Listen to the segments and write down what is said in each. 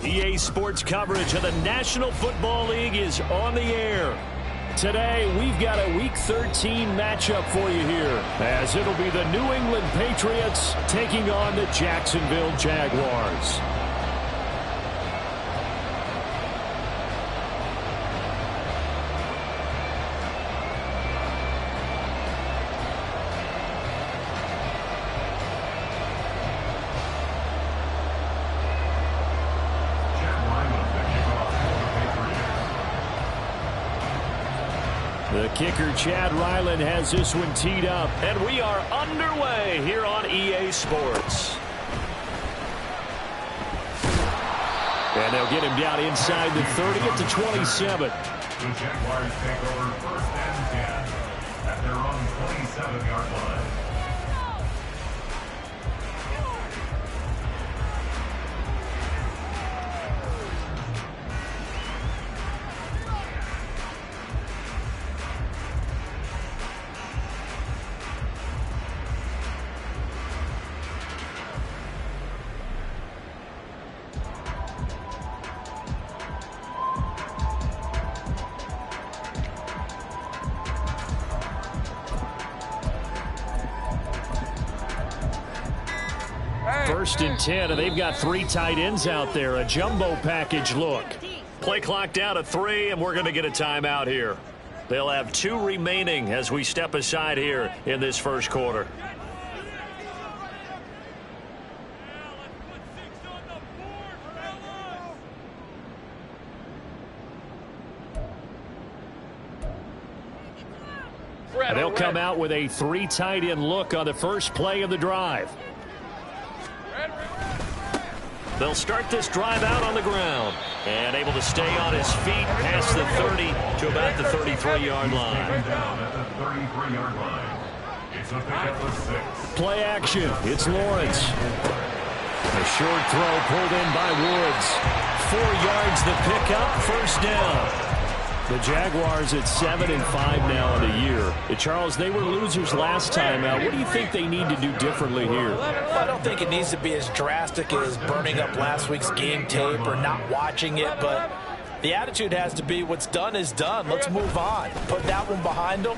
EA Sports coverage of the National Football League is on the air. Today, we've got a Week 13 matchup for you here, as it'll be the New England Patriots taking on the Jacksonville Jaguars. The kicker, Chad Ryland, has this one teed up. And we are underway here on EA Sports. And they'll get him down inside the 30 at the 27. The Jaguars take over first and 10 at their own 27-yard line. First and 10, and they've got three tight ends out there. A jumbo package look. Play clock down to 3, and we're going to get a timeout here. They'll have 2 remaining as we step aside here in this first quarter. And they'll come out with a 3 tight end look on the first play of the drive. They'll start this drive out on the ground and able to stay on his feet past the 30 to about the 33-yard line. Play action. It's Lawrence. A short throw pulled in by Woods. 4 yards the pickup, first down. The Jaguars at 7-5 now in the year. Charles, they were losers last time out. What do you think they need to do differently here? Well, I don't think it needs to be as drastic as burning up last week's game tape or not watching it, but the attitude has to be what's done is done. Let's move on. Put that one behind them,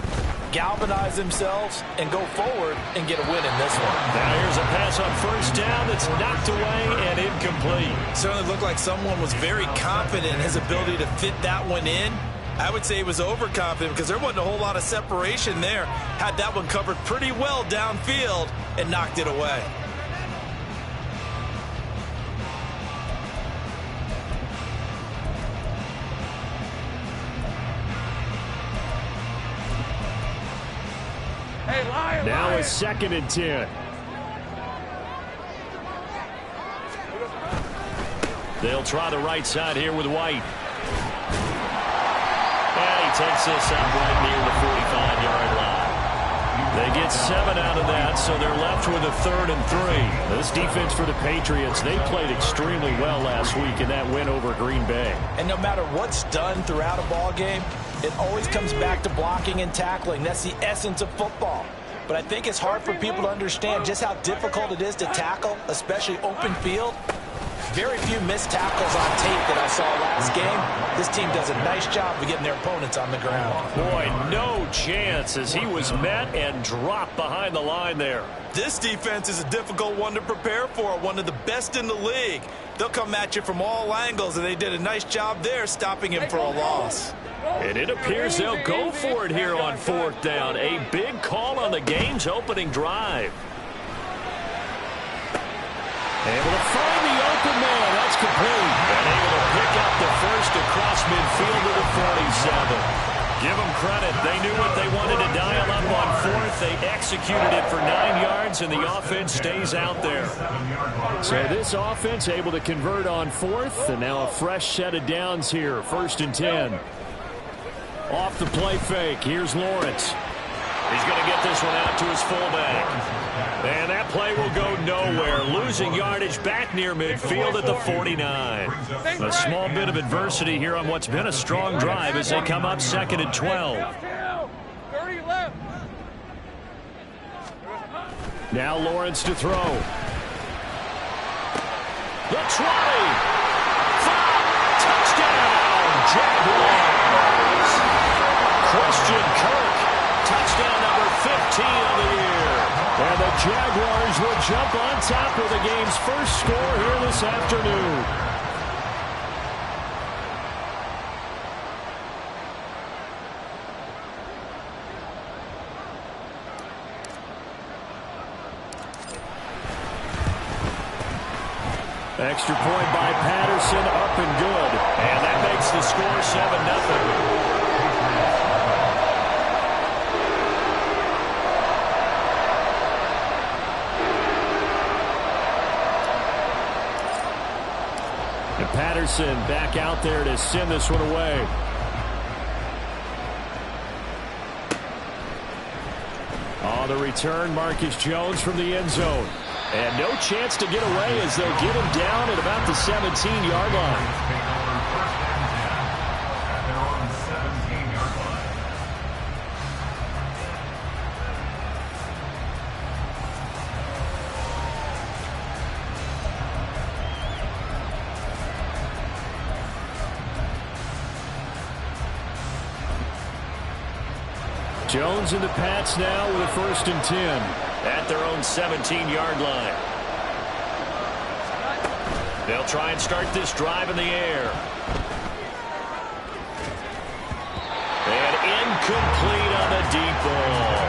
galvanize themselves, and go forward and get a win in this one. Now here's a pass on first down that's knocked away and incomplete. Certainly looked like someone was very confident in his ability to fit that one in. I would say he was overconfident because there wasn't a whole lot of separation there. Had that one covered pretty well downfield and knocked it away. Now it's 2nd and 10. They'll try the right side here with White. And he takes this up right near the 45-yard line. They get 7 out of that, so they're left with a 3rd and 3. This defense for the Patriots, they played extremely well last week in that win over Green Bay. And no matter what's done throughout a ball game, it always comes back to blocking and tackling. That's the essence of football. But I think it's hard for people to understand just how difficult it is to tackle, especially open field. Very few missed tackles on tape that I saw last game. This team does a nice job of getting their opponents on the ground. Boy, no chance as he was met and dropped behind the line there. This defense is a difficult one to prepare for, one of the best in the league. They'll come at you from all angles, and they did a nice job there stopping him for a loss. And it appears they'll go for it here on 4th down. A big call on the game's opening drive. Able to find the open man. That's complete. And able to pick up the first across midfield to the 47. Give them credit. They knew what they wanted to dial up on 4th. They executed it for 9 yards, and the offense stays out there. So this offense able to convert on 4th, and now a fresh set of downs here. 1st and 10. Off the play fake. Here's Lawrence. He's going to get this one out to his fullback. And that play will go nowhere. Losing yardage back near midfield at the 49. A small bit of adversity here on what's been a strong drive as they come up 2nd and 12. Now Lawrence to throw. The 20. 5. Touchdown, Jaguars. Christian Kirk. Touchdown number 15 of the year. And the Jaguars will jump on top of the game's first score here this afternoon. Extra point by Patterson, up and good. And that makes the score 7-0. And Patterson back out there to send this one away. On the return, Marcus Jones from the end zone. And no chance to get away as they'll get him down at about the 17-yard line. Jones and the Pats now with a 1st and 10. At their own 17-yard line. They'll try and start this drive in the air. And incomplete on the deep ball.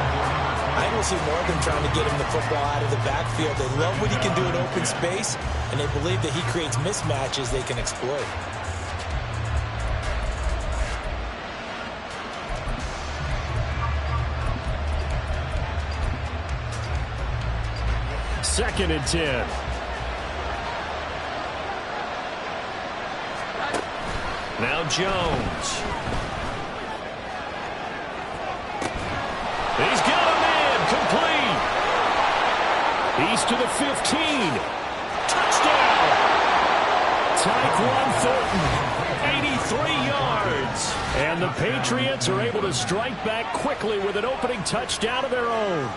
I don't see more than trying to get him the football out of the backfield. They love what he can do in open space, and they believe that he creates mismatches they can exploit. 2nd and 10. Now Jones. He's got him in. Complete. He's to the 15. Touchdown. Tyquan Thornton. 83 yards. And the Patriots are able to strike back quickly with an opening touchdown of their own.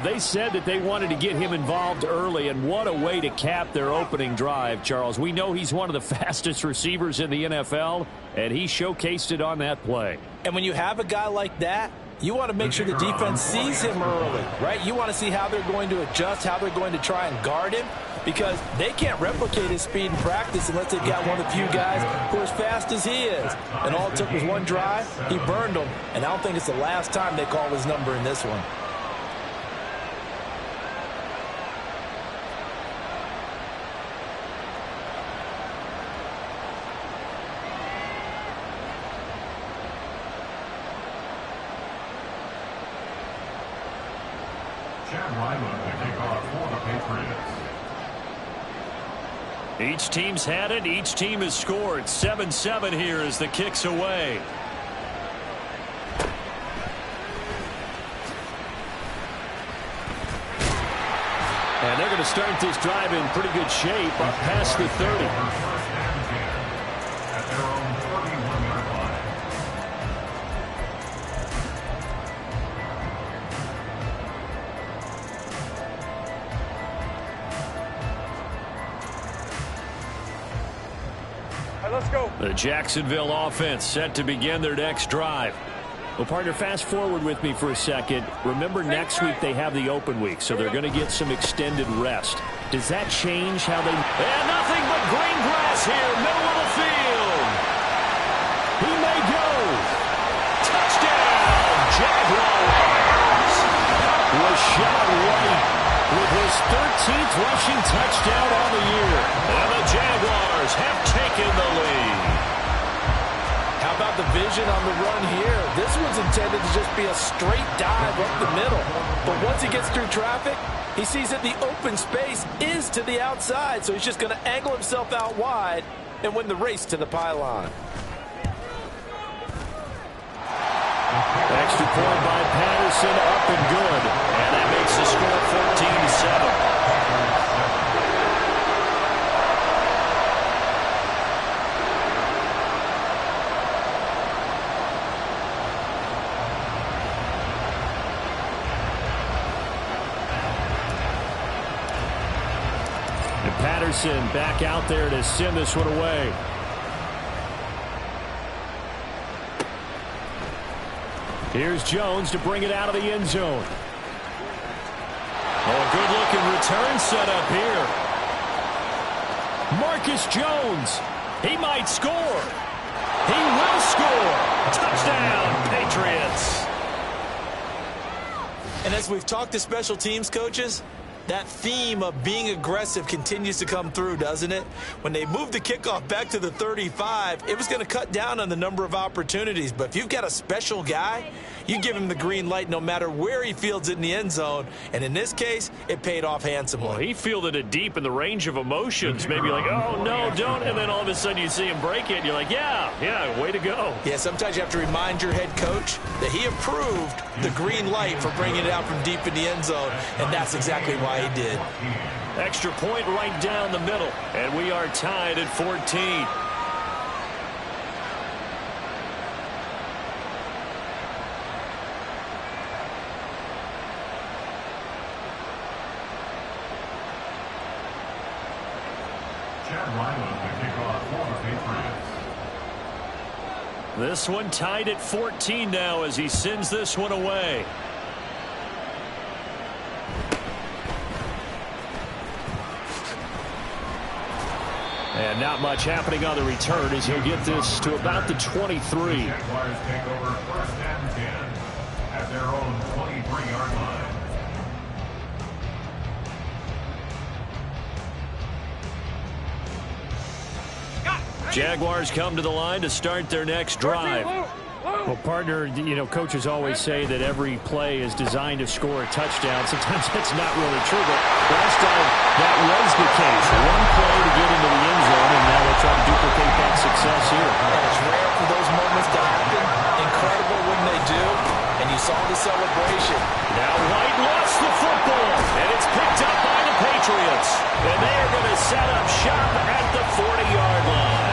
They said that they wanted to get him involved early, and what a way to cap their opening drive, Charles. We know he's one of the fastest receivers in the NFL, and he showcased it on that play. And when you have a guy like that, you want to make sure the defense sees him early, right? You want to see how they're going to adjust, how they're going to try and guard him, because they can't replicate his speed in practice unless they've got one of the few guys who are as fast as he is. And all it took was one drive. He burned them, and I don't think it's the last time they call his number in this one. Each team's had it. Each team has scored. 7-7 here as the kick's away. And they're going to start this drive in pretty good shape up past the 30. The Jacksonville offense set to begin their next drive. Well, partner, fast forward with me for a second. Remember, next week they have the open week, so they're going to get some extended rest. Does that change how they... And nothing but green grass here, middle of the field. He may go. Touchdown, Jaguars. Rashad White with his 13th rushing touchdown on the year. And the Jaguars have taken the lead. How about the vision on the run here? This one's intended to just be a straight dive up the middle. But once he gets through traffic, he sees that the open space is to the outside, so he's just going to angle himself out wide and win the race to the pylon. Extra point by Patterson, up and good. And that makes the score 14-7. And Patterson back out there to send this one away. Here's Jones to bring it out of the end zone. Oh, a good-looking return set up here. Marcus Jones. He might score. He will score. Touchdown, Patriots. And as we've talked to special teams coaches, that theme of being aggressive continues to come through, doesn't it? When they moved the kickoff back to the 35, it was going to cut down on the number of opportunities. But if you've got a special guy, you give him the green light no matter where he fields it in the end zone. And in this case, it paid off handsomely. Well, he fielded it deep in the range of emotions. Maybe like, oh, no, don't. And then all of a sudden you see him break it. And you're like, yeah, way to go. Yeah, sometimes you have to remind your head coach that he approved the green light for bringing it out from deep in the end zone. And that's exactly why he did. Extra point right down the middle. And we are tied at 14. This one tied at 14 now as he sends this one away. And not much happening on the return as he'll get this to about the 23. Jaguars take over 1st and 10 at their own 23-yard line. Jaguars come to the line to start their next drive. Well, partner, coaches always say that every play is designed to score a touchdown. Sometimes that's not really true, but last time that was the case. One play to get into the end zone, and now they'll try to duplicate that success here. And it's rare for those moments to happen. Incredible when they do, and you saw the celebration. Now White lost the football, and it's picked up by the Patriots. And they are going to set up shop at the 40-yard line.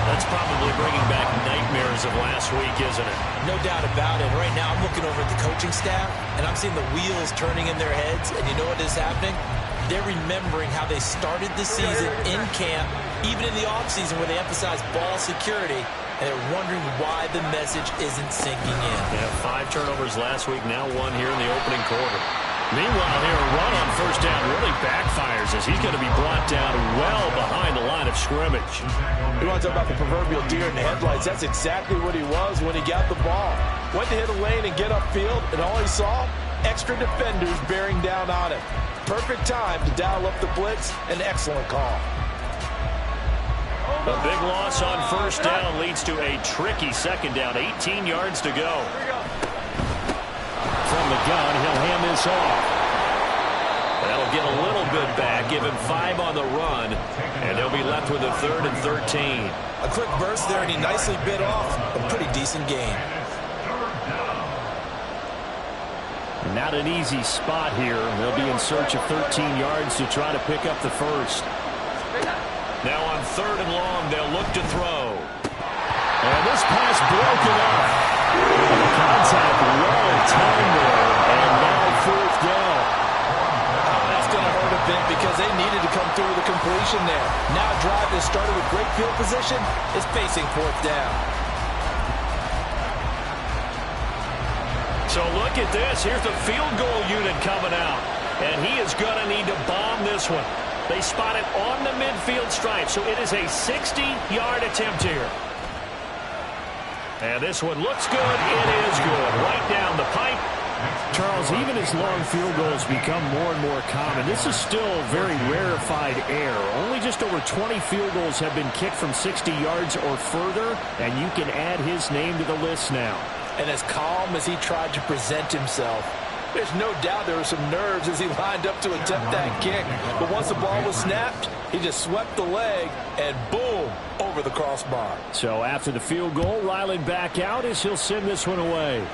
That's probably bringing back nightmares of last week, isn't it? No doubt about it. Right now, I'm looking over at the coaching staff, and I'm seeing the wheels turning in their heads. And you know what is happening? They're remembering how they started the season in camp, even in the offseason where they emphasized ball security, and they're wondering why the message isn't sinking in. Yeah, 5 turnovers last week, now 1 here in the opening quarter. Meanwhile, here, a run on first down really backfires as he's going to be brought down well behind the line of scrimmage. You want to talk about the proverbial deer in the headlights? That's exactly what he was when he got the ball. Went to hit a lane and get upfield, and all he saw, extra defenders bearing down on him. Perfect time to dial up the blitz. An excellent call. A big loss on first down leads to a tricky second down. 18 yards to go. From the gun, he'll hand this off. That'll get a little bit back, give him 5 on the run, and they'll be left with a 3rd and 13. A quick burst there, and he nicely bit off a pretty decent gain. Not an easy spot here. They'll be in search of 13 yards to try to pick up the first. Now on 3rd and long, they'll look to throw. And this pass broken up. Contact well timed there, and now 4th down. That's going to hurt a bit because they needed to come through with a completion there. Now a drive that started with great field position is facing 4th down. So look at this. Here's the field goal unit coming out, and he is going to need to bomb this one. They spot it on the midfield stripe, so it is a 60-yard attempt here. And this one looks good. It is good. Right down the pipe. Charles, even as long field goals become more and more common, this is still very rarefied air. Only just over 20 field goals have been kicked from 60 yards or further, and you can add his name to the list now. And as calm as he tried to present himself, there's no doubt there were some nerves as he lined up to attempt that kick. But once the ball was snapped, he just swept the leg and boom, over the crossbar. So after the field goal, Ryland back out as he'll send this one away.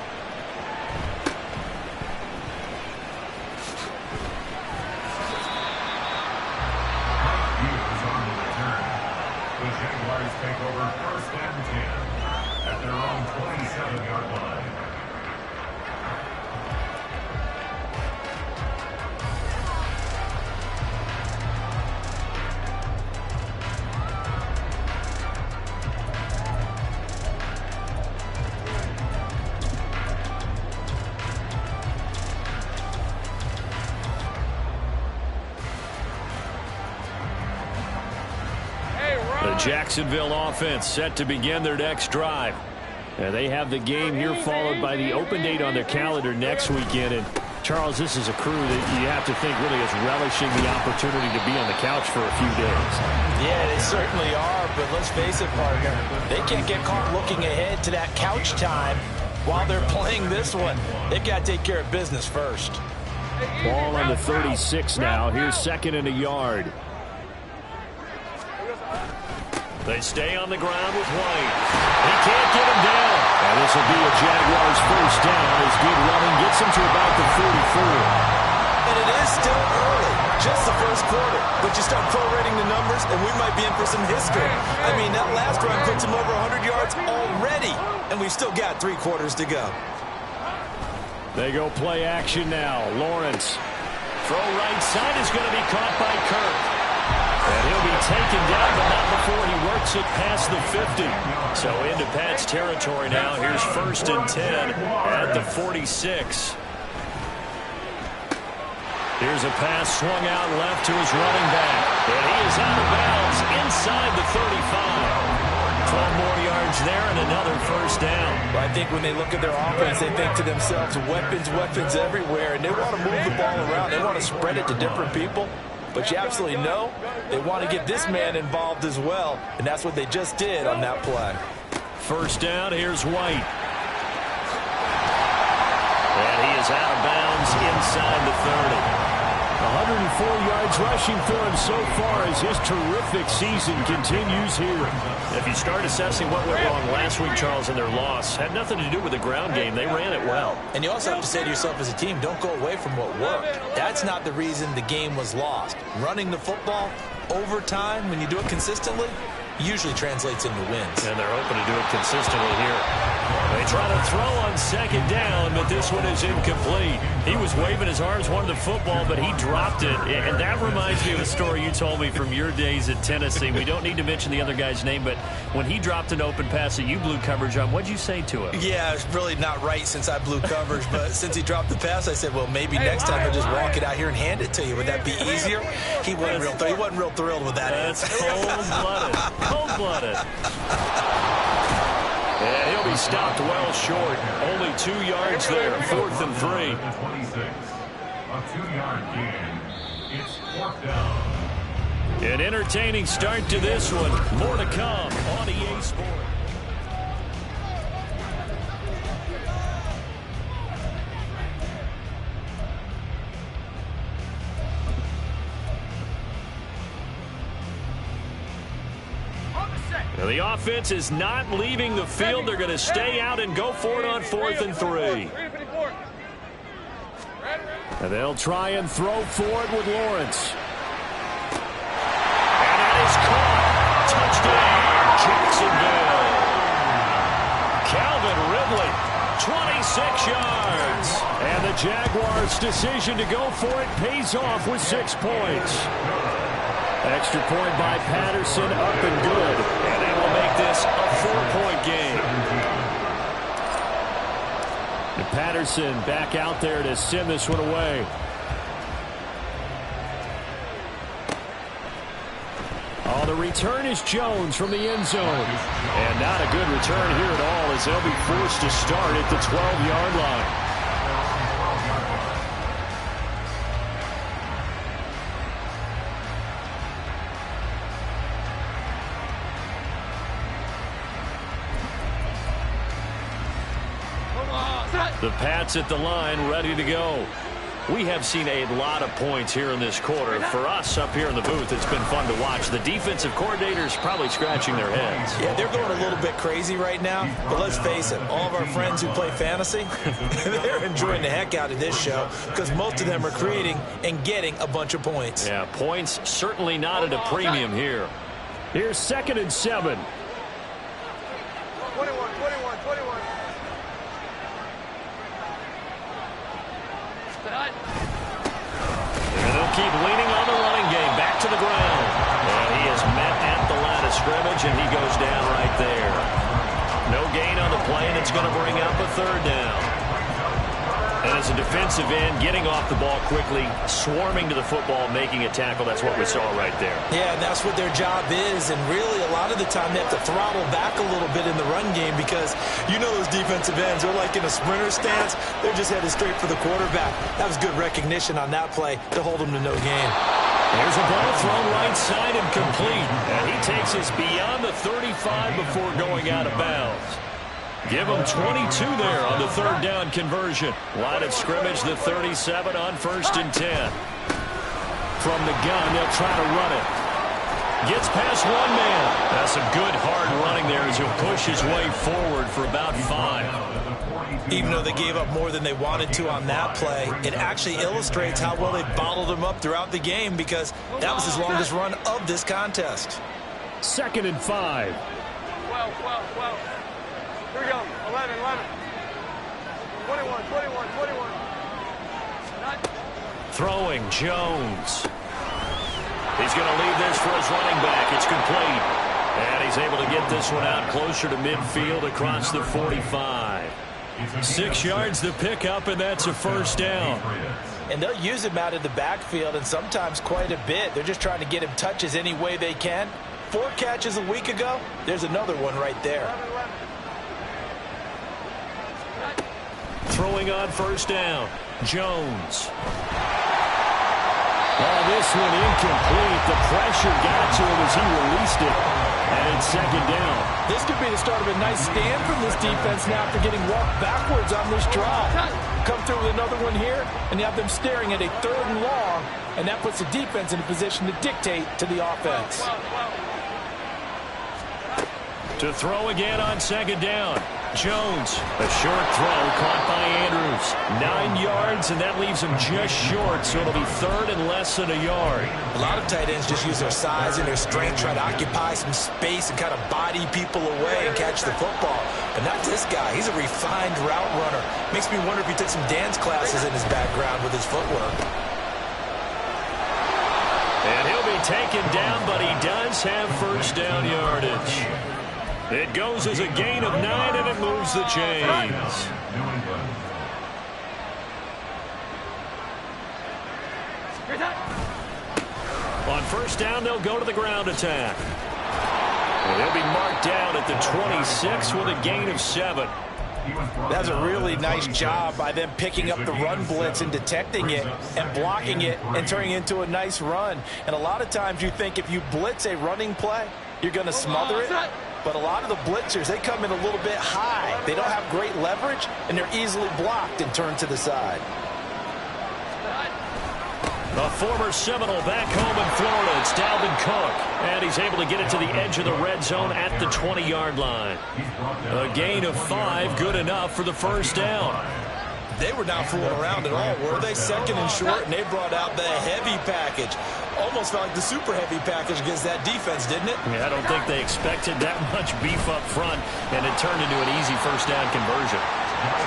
The Jaguars take over 1st and 10 at their own 27-yard line. Jacksonville offense set to begin their next drive. They have the game here followed by the open date on their calendar next weekend. And Charles, this is a crew that you have to think really is relishing the opportunity to be on the couch for a few days. Yeah, they certainly are, but let's face it, partner. They can't get caught looking ahead to that couch time while they're playing this one. They've got to take care of business first. Ball on the 36 now. Here's second and a yard. They stay on the ground with White. He can't get him down. And this will be a Jaguars first down as good running gets him to about the 44. And it is still early, just the first quarter. But you start prorating the numbers, and we might be in for some history. I mean, that last run puts him over 100 yards already, and we've still got 3 quarters to go. They go play action now. Lawrence. Throw right side is going to be caught by Kirk. And he'll be taken down, but not before he works it past the 50. So into Pat's territory now. Here's first and 10 at the 46. Here's a pass swung out left to his running back. And he is out of bounds inside the 35. 12 more yards there and another first down. Well, I think when they look at their offense, they think to themselves, weapons, weapons everywhere. And they want to move the ball around. They want to spread it to different people. But you absolutely know they want to get this man involved as well. And that's what they just did on that play. First down, here's White. And he is out of bounds inside the 30. 104 yards rushing for him so far as his terrific season continues here. If you start assessing what went wrong last week, Charles, in their loss, had nothing to do with the ground game. They ran it well. And you also have to say to yourself as a team, don't go away from what worked. That's not the reason the game was lost. Running the football over time, when you do it consistently, usually translates into wins. And they're hoping to do it consistently here. They try to throw on second down, but this one is incomplete. He was waving his arms, wanted the football, but he dropped it. And that reminds me of a story you told me from your days at Tennessee. We don't need to mention the other guy's name, but when he dropped an open pass that you blew coverage on, what'd you say to him? Yeah, it's really not right since I blew coverage, but since he dropped the pass, I said, well, maybe next time he'll just walk it out here and hand it to you. Would that be easier? He wasn't real thrilled with that. That's cold-blooded. Cold-blooded. And he'll be stopped well short. Only 2 yards there. 4th and 3. 26. A 2-yard gain. It's 4th down. An entertaining start to this one. More to come on EA Sports. Now the offense is not leaving the field. They're going to stay out and go for it on 4th and 3. And they'll try and throw for it with Lawrence. And that is caught. Touchdown, Jacksonville. Calvin Ridley, 26 yards. And the Jaguars' decision to go for it pays off with 6 points. Extra point by Patterson, up and good. And they will make this a 4-point game. And Patterson back out there to send this one away. Oh, the return is Jones from the end zone. And not a good return here at all as they'll be forced to start at the 12-yard line. The Pats at the line, ready to go. We have seen a lot of points here in this quarter. For us up here in the booth, it's been fun to watch. The defensive coordinators probably scratching their heads. Yeah, they're going a little bit crazy right now. But let's face it, all of our friends who play fantasy, they're enjoying the heck out of this show because most of them are creating and getting a bunch of points. Yeah, points certainly not at a premium here. Here's 2nd and 7. 21. And they'll keep leaning on the running game. Back to the ground. And he is met at the line of scrimmage, and he goes down right there. No gain on the play, and it's going to bring up a 3rd down. And as a defensive end, getting off the ball quickly, swarming to the football, making a tackle, that's what we saw right there. Yeah, and that's what their job is. And really, a lot of the time, they have to throttle back a little bit in the run game because you know those defensive ends, they're like in a sprinter stance. They're just headed straight for the quarterback. That was good recognition on that play to hold them to no gain. There's a ball thrown right side and complete. And he takes us beyond the 35 before going out of bounds. Give them 22 there on the third down conversion. Line of scrimmage, the 37 on 1st and 10. From the gun, they'll try to run it. Gets past one man. That's a good hard running there as he'll push his way forward for about 5. Even though they gave up more than they wanted to on that play, it actually illustrates how well they bottled them up throughout the game because that was his longest run of this contest. 2nd and 5. 12. Here we go. 11. 21. Throwing, Jones. He's going to leave this for his running back. It's complete. And he's able to get this one out closer to midfield across the 45. 6 yards to pick up, and that's a 1st down. And they'll use him out of the backfield, and sometimes quite a bit. They're just trying to get him touches any way they can. 4 catches a week ago. There's another one right there. Throwing on 1st down. Jones. Oh, this one incomplete. The pressure got to him as he released it. And it's 2nd down. This could be the start of a nice stand from this defense now after getting walked backwards on this drive. Come through with another one here, and you have them staring at a 3rd and long, and that puts the defense in a position to dictate to the offense. To throw again on 2nd down. Jones, a short throw caught by Andrews. 9 yards, and that leaves him just short, so it'll be 3rd and less than a yard. A lot of tight ends just use their size and their strength, try to occupy some space and kind of body people away and catch the football. But not this guy. He's a refined route runner. Makes me wonder if he took some dance classes in his background with his footwork. And he'll be taken down, but he does have 1st down yardage. It goes as a gain of 9, and it moves the chains. On 1st down, they'll go to the ground attack. And they'll be marked down at the 26 with a gain of 7. That's a really nice job by them picking up the run blitz and detecting it and blocking it and turning it into a nice run. And a lot of times you think if you blitz a running play, you're going to smother it. But a lot of the blitzers, they come in a little bit high. They don't have great leverage, and they're easily blocked and turned to the side. A former Seminole back home in Florida. It's Dalvin Cook. And he's able to get it to the edge of the red zone at the 20-yard line. A gain of 5, good enough for the 1st down. They were not fooling around at all, were they? 2nd and short, and they brought out the heavy package. Almost felt like the super heavy package against that defense, didn't it? Yeah, I don't think they expected that much beef up front, and it turned into an easy 1st down conversion.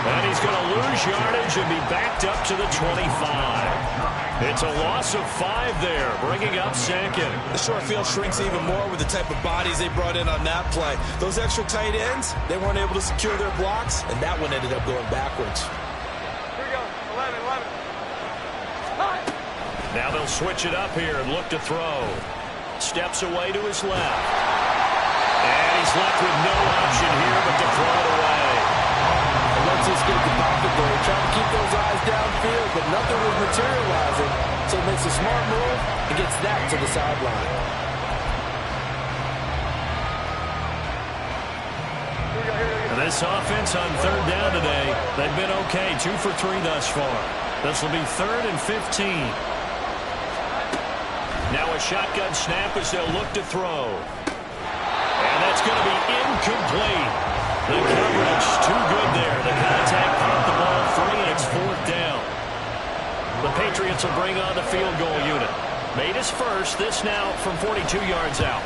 And he's going to lose yardage and be backed up to the 25. It's a loss of 5 there, bringing up 2nd. The short field shrinks even more with the type of bodies they brought in on that play. Those extra tight ends, they weren't able to secure their blocks, and that one ended up going backwards. Here we go. 11. Now they'll switch it up here and look to throw. Steps away to his left. And he's left with no option here but to throw it away. And let's just get the pocket there. Trying to keep those eyes downfield, but nothing was materializing. So he makes a smart move and gets that to the sideline. And this offense on 3rd down today, they've been okay. 2 for 3 thus far. This will be 3rd and 15. Now a shotgun snap as they'll look to throw. And that's going to be incomplete. The coverage too good there. The contact caught the ball free, and it's 4th down. The Patriots will bring on the field goal unit. Made his first, this now from 42 yards out.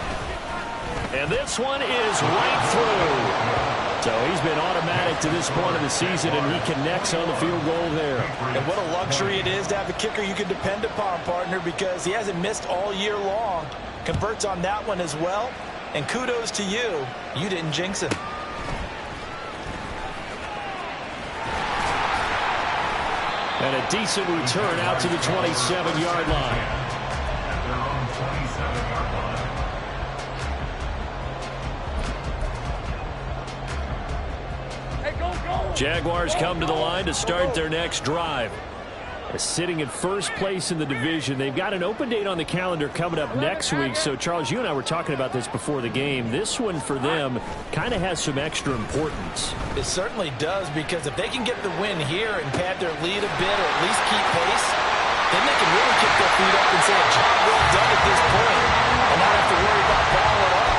And this one is right through. So he's been automatic to this point of the season, and he connects on the field goal there. And what a luxury it is to have a kicker you can depend upon, partner, because he hasn't missed all year long. Converts on that one as well. And kudos to you. You didn't jinx him. 2 And a decent return out to the 27-yard line. At their own 27-yard line. Hey, go! Jaguars come to the line to start their next drive. Sitting in first place in the division. They've got an open date on the calendar coming up next week. So, Charles, you and I were talking about this before the game. This one for them kind of has some extra importance. It certainly does, because if they can get the win here and pad their lead a bit or at least keep pace, then they can really kick their feet up and say a job well done at this point and not have to worry about ball at all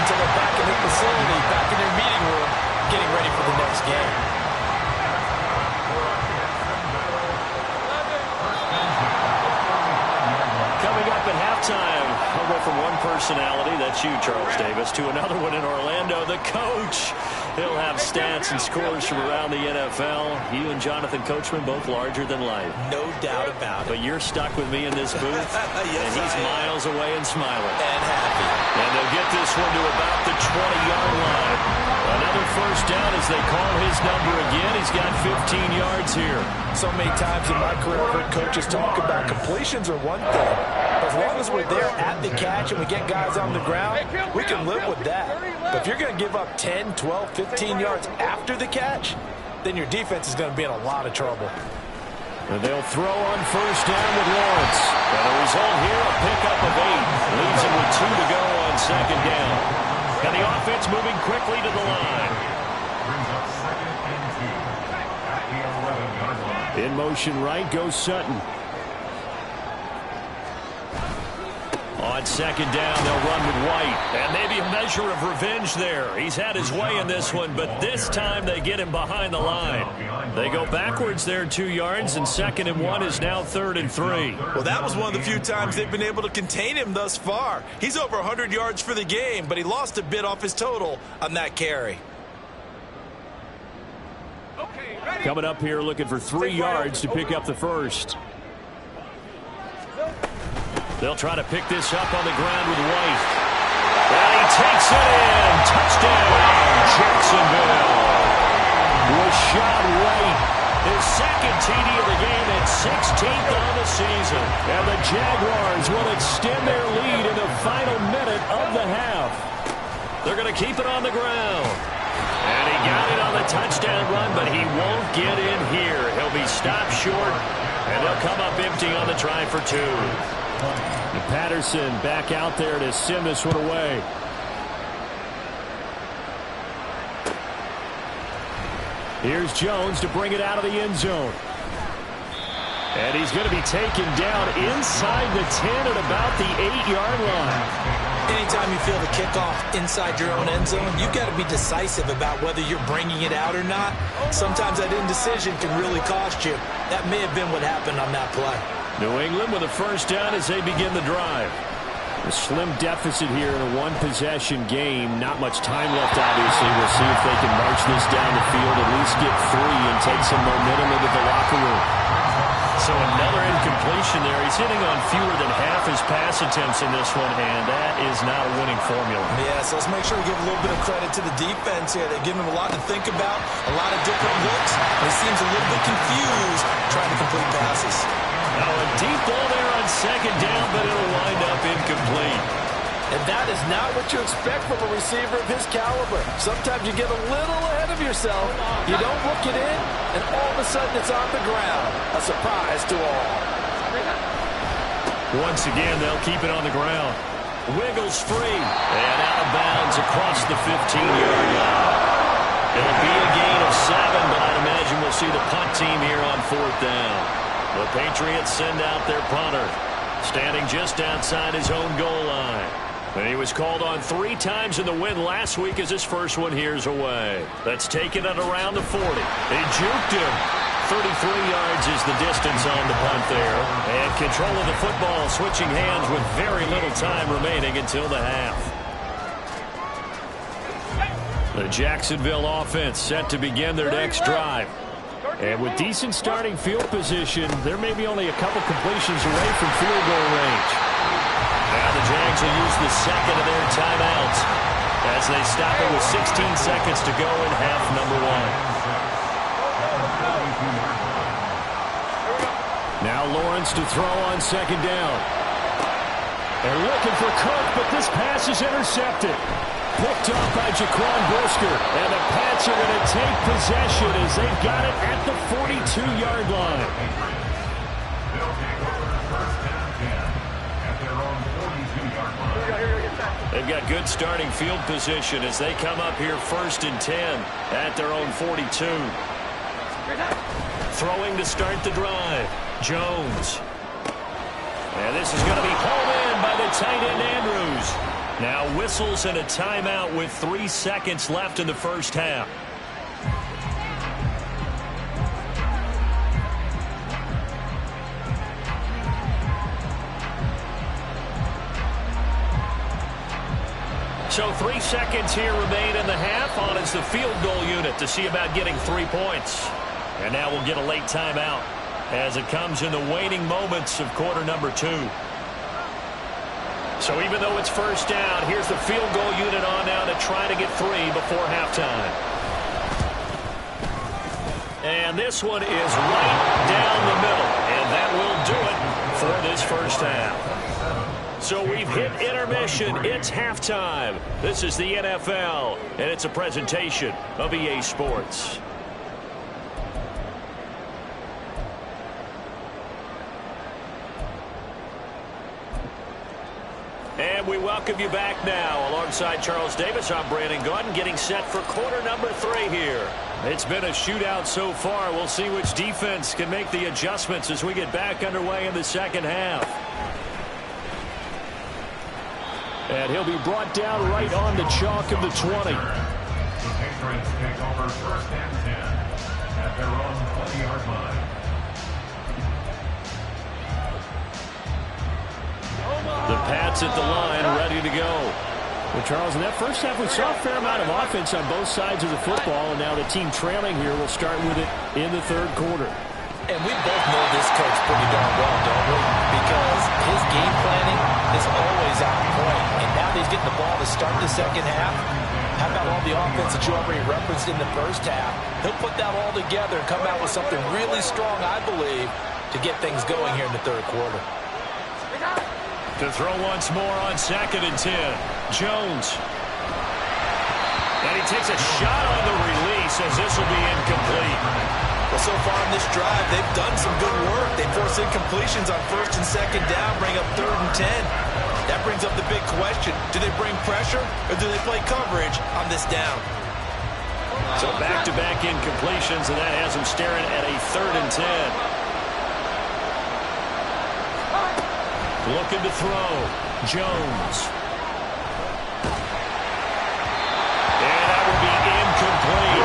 until they're back in the facility, back in their meeting room, getting ready for the next game. Coming up at halftime, I'll go from one personality, that's you, Charles Davis, to another one in Orlando, the coach. He'll have stats and scores from around the NFL. You and Jonathan Coachman, both larger than life. No doubt about it. But you're stuck with me in this booth, yes, and he's miles away and smiling. And happy. And they'll get this one to about the 20-yard line. Another first down as they call his number again. He's got 15 yards here. So many times in my career, I've heard coaches talk about completions are one thing. As long as we're there at the catch and we get guys on the ground, we can live with that. But if you're going to give up 10, 12, 15 yards after the catch, then your defense is going to be in a lot of trouble. And they'll throw on first down with Lawrence. And the result here, a pickup of 8. Leaves him with 2 to go on second down. And the offense moving quickly to the line. Brings up 2nd and 2 at the 11-yard line. In motion right goes Sutton. On second down, they'll run with White. And maybe a measure of revenge there. He's had his way in this one, but this time they get him behind the line. They go backwards there 2 yards, and 2nd and 1 is now 3rd and 3. Well, that was one of the few times they've been able to contain him thus far. He's over 100 yards for the game, but he lost a bit off his total on that carry. Coming up here looking for 3 yards to pick up the first. They'll try to pick this up on the ground with White. And he takes it in. Touchdown, Jacksonville. Rashad White, his 2nd TD of the game and 16th on the season. And the Jaguars will extend their lead in the final minute of the half. They're going to keep it on the ground. And he got it on the touchdown run, but he won't get in here. He'll be stopped short, and they'll come up empty on the try for 2. And Patterson back out there to send this one away. Here's Jones to bring it out of the end zone. And he's going to be taken down inside the 10 at about the 8-yard line. Anytime you feel the kickoff inside your own end zone, you've got to be decisive about whether you're bringing it out or not. Sometimes that indecision can really cost you. That may have been what happened on that play. New England with a first down as they begin the drive. A slim deficit here in a one-possession game. Not much time left, obviously. We'll see if they can march this down the field, at least get 3 and take some momentum into the locker room. So another incompletion there. He's hitting on fewer than half his pass attempts in this one, and that is not a winning formula. Yeah, so let's make sure we give a little bit of credit to the defense here. They've given him a lot to think about, a lot of different looks, and he seems a little bit confused trying to complete passes. Now a deep ball there on second down, but it'll wind up incomplete. And that is not what you expect from a receiver of his caliber. Sometimes you get a little ahead of yourself, you don't look it in, and all of a sudden it's on the ground. A surprise to all. Once again, they'll keep it on the ground. Wiggles free, and out of bounds across the 15-yard line. It'll be a gain of 7, but I'd imagine we'll see the punt team here on 4th down. The Patriots send out their punter, standing just outside his own goal line. And he was called on 3 times in the win last week as his first one here's away. That's taken at around the 40. They juked him. 33 yards is the distance on the punt there. And control of the football switching hands with very little time remaining until the half. The Jacksonville offense set to begin their next drive. And with decent starting field position, there may be only a couple completions away from field goal range. Now the Jags will use the second of their timeouts as they stop it with 16 seconds to go in half number 1. Now Lawrence to throw on second down. They're looking for Cook, but this pass is intercepted. Picked off by Jaquan Brisker. And the Pats are going to take possession as they've got it at the 42-yard line. They'll take over first down 10 at their own 42-yard line. They've got good starting field position as they come up here first and 10 at their own 42. Throwing to start the drive. Jones. And this is going to be hauled in by the tight end Andrews. Now whistles and a timeout with 3 seconds left in the first half. So 3 seconds here remain in the half. On is the field goal unit to see about getting 3 points. And now we'll get a late timeout as it comes in the waning moments of quarter number 2. So even though it's first down, here's the field goal unit on now to try to get 3 before halftime. And this one is right down the middle. And that will do it for this first half. So we've hit intermission. It's halftime. This is the NFL, and it's a presentation of EA Sports. And we welcome you back now. Alongside Charles Davis, I'm Brandon Gaudin, getting set for quarter number 3 here. It's been a shootout so far. We'll see which defense can make the adjustments as we get back underway in the second half. And he'll be brought down right on the chalk of the 20. The Patriots take over first and 10 at their own 20-yard line. The Pats at the line, ready to go. Well, Charles, in that first half, we saw a fair amount of offense on both sides of the football, and now the team trailing here will start with it in the third quarter. And we both know this coach pretty darn well, don't we? Because his game planning is always on point. And now that he's getting the ball to start the second half, how about all the offense that you already referenced in the first half? He'll put that all together and come out with something really strong, I believe, to get things going here in the third quarter. To throw once more on second and 10. Jones. And he takes a shot on the release as this will be incomplete. Well, so far in this drive, they've done some good work. They force incompletions on first and second down, bring up third and 10. That brings up the big question. Do they bring pressure or do they play coverage on this down? So back-to-back incompletions, and that has them staring at a third and 10. Looking to throw. Jones. And that will be incomplete.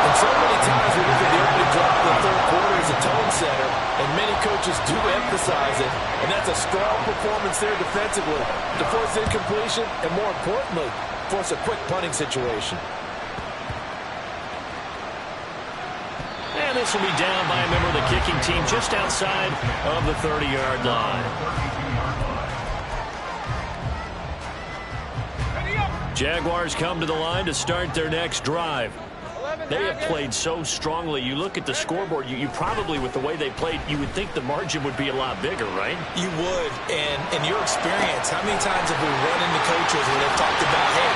And so many times we look at the opening drive of the third quarter as a tone setter, and many coaches do emphasize it, and that's a strong performance there defensively to force incompletion and, more importantly, force a quick punting situation. And this will be down by a member of the kicking team just outside of the 30-yard line. Jaguars come to the line to start their next drive. They have played so strongly. You look at the scoreboard, you probably, with the way they played, you would think the margin would be a lot bigger, right? You would. And in your experience, how many times have we run into coaches where they've talked about, hey,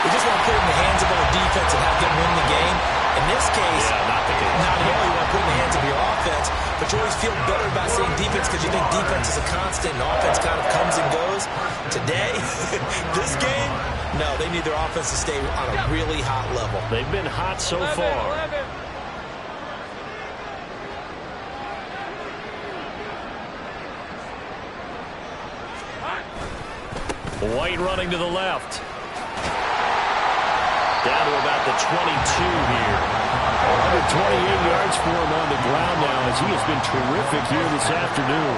we just want to put it in the hands of our defense and have them win the game? In this case, not the case. Not at all. You want to put it in the hands of your offense, but you always feel better about saying defense because you think defense is a constant and offense kind of comes and goes. Today, this game, no, they need their offense to stay on a really hot level. They've been hot so far. White running to the left. Down to about the 22 here. 128 yards for him on the ground now as he has been terrific here this afternoon.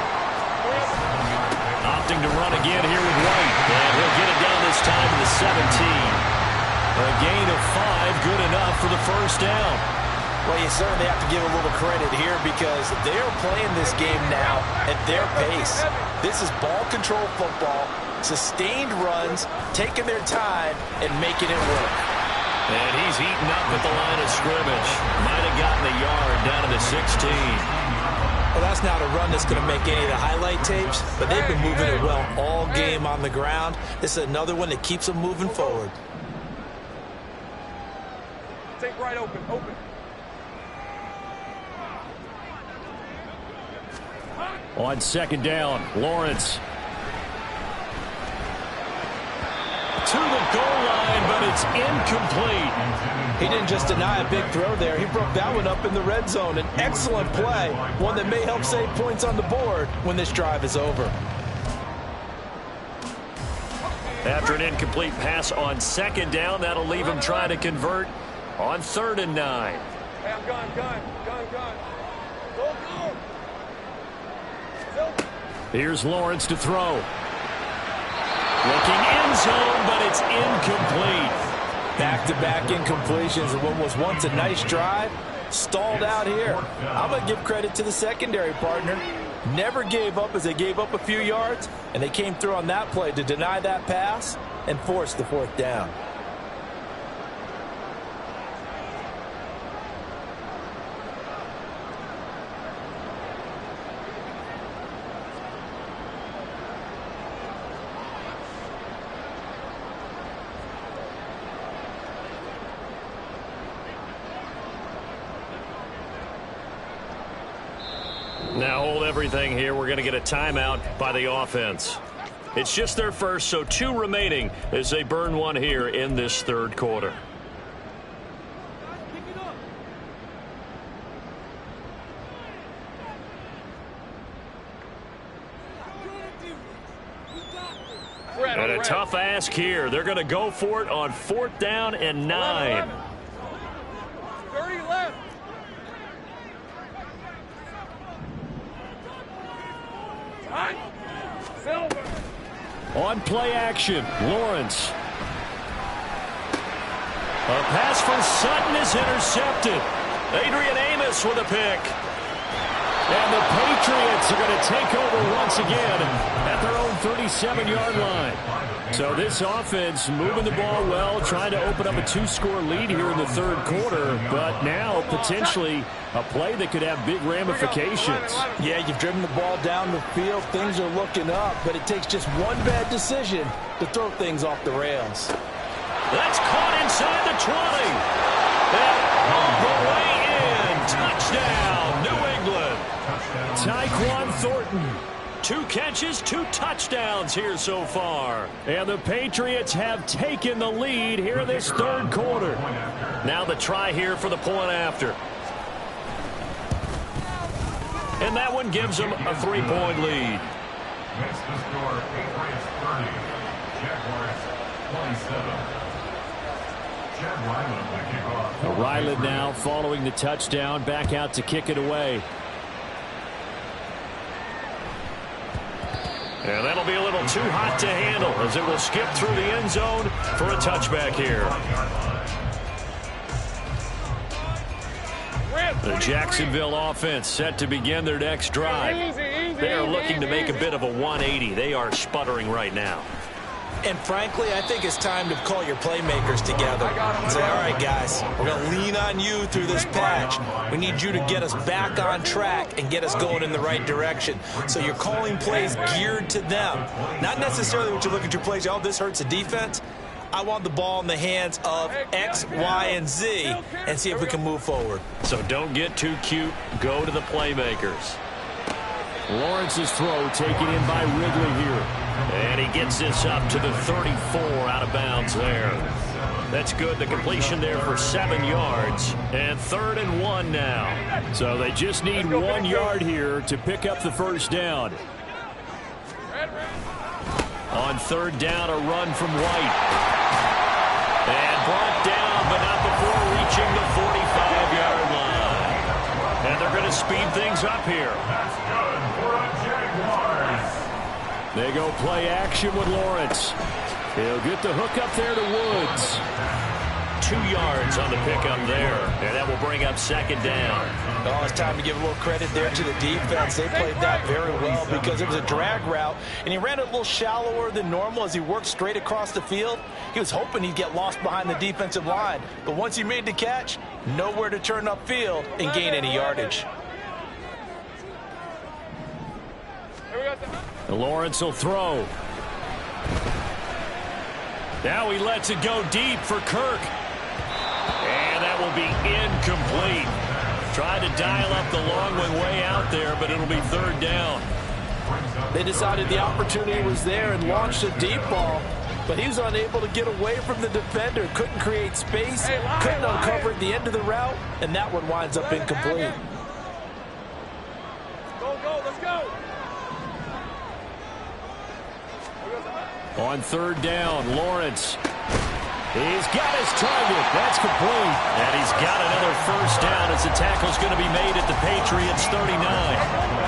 Opting to run again here with White. And he'll get it down this time to the 17. A gain of 5, good enough for the first down. Well, you certainly have to give a little credit here because they're playing this game now at their pace. This is ball control football, sustained runs, taking their time, and making it work. And he's eaten up at the line of scrimmage. Might have gotten a yard down to the 16. Well, that's not a run that's going to make any of the highlight tapes, but they've been moving it well all game on the ground. This is another one that keeps them moving forward. Take right open, open. On second down, Lawrence. To the goal line, but it's incomplete. He didn't just deny a big throw there. He broke that one up in the red zone. An excellent play, one that may help save points on the board when this drive is over. After an incomplete pass on second down, that'll leave him trying to convert on 3rd and 9. Hey, I'm gun. Go. Here's Lawrence to throw. Looking end zone, but it's incomplete. Back-to-back incompletions of what was once a nice drive, stalled out here. I'm going to give credit to the secondary partner. Never gave up as they gave up a few yards, and they came through on that play to deny that pass and force the 4th down. Now hold everything here. We're going to get a timeout by the offense. It's just their first, so 2 remaining as they burn one here in this 3rd quarter. And a tough ask here. They're going to go for it on 4th down and 9. 30 left. On play action, Lawrence. A pass for Sutton is intercepted. Adrian Amos with a pick. And the Patriots are going to take over once again at their own 37-yard line. So this offense moving the ball well, trying to open up a 2-score lead here in the 3rd quarter, but now potentially a play that could have big ramifications. Yeah, you've driven the ball down the field. Things are looking up, but it takes just one bad decision to throw things off the rails. That's caught inside the 20. And all the way in. Touchdown, New England. Tyquan Thornton. 2 catches, 2 touchdowns here so far. And the Patriots have taken the lead here in this 3rd quarter. Now the try here for the point after. And that one gives them a 3-point lead. Makes the score Patriots 30, Jaguars 27. Chad Ryland will kick off. Ryland now following the touchdown, back out to kick it away. And that'll be a little too hot to handle as it will skip through the end zone for a touchback here. The Jacksonville offense set to begin their next drive. They are looking to make a bit of a 180. They are sputtering right now. And frankly, I think it's time to call your playmakers together and say, all right, guys, we're going to lean on you through this patch. We need you to get us back on track and get us going in the right direction. So you're calling plays geared to them. Not necessarily what you look at your plays, oh, this hurts the defense. I want the ball in the hands of X, Y, and Z and see if we can move forward. So don't get too cute. Go to the playmakers. Lawrence's throw taken in by Ridley here. And he gets this up to the 34 out of bounds there. That's good. The completion there for 7 yards. And 3rd and 1 now. So they just need 1 yard here to pick up the 1st down. On 3rd down, a run from White. And brought down, but not before reaching the 45-yard line. And they're going to speed things up here. That's good for a Jaguars. They go play action with Lawrence. He'll get the hook up there to Woods. 2 yards on the pickup there. And that will bring up 2nd down. Oh, it's time to give a little credit there to the defense. They played that very well because it was a drag route, and he ran it a little shallower than normal as he worked straight across the field. He was hoping he'd get lost behind the defensive line, but once he made the catch, nowhere to turn upfield and gain any yardage. Lawrence will throw. Now he lets it go deep for Kirk. And that will be incomplete. Tried to dial up the long one way out there, but it'll be third down. They decided the opportunity was there and launched a deep ball, but he was unable to get away from the defender. Couldn't create space, couldn't uncover at the end of the route, and that one winds up incomplete. Go, let's go. On third down, Lawrence. He's got his target. That's complete. And he's got another first down as the tackle's going to be made at the Patriots' 39.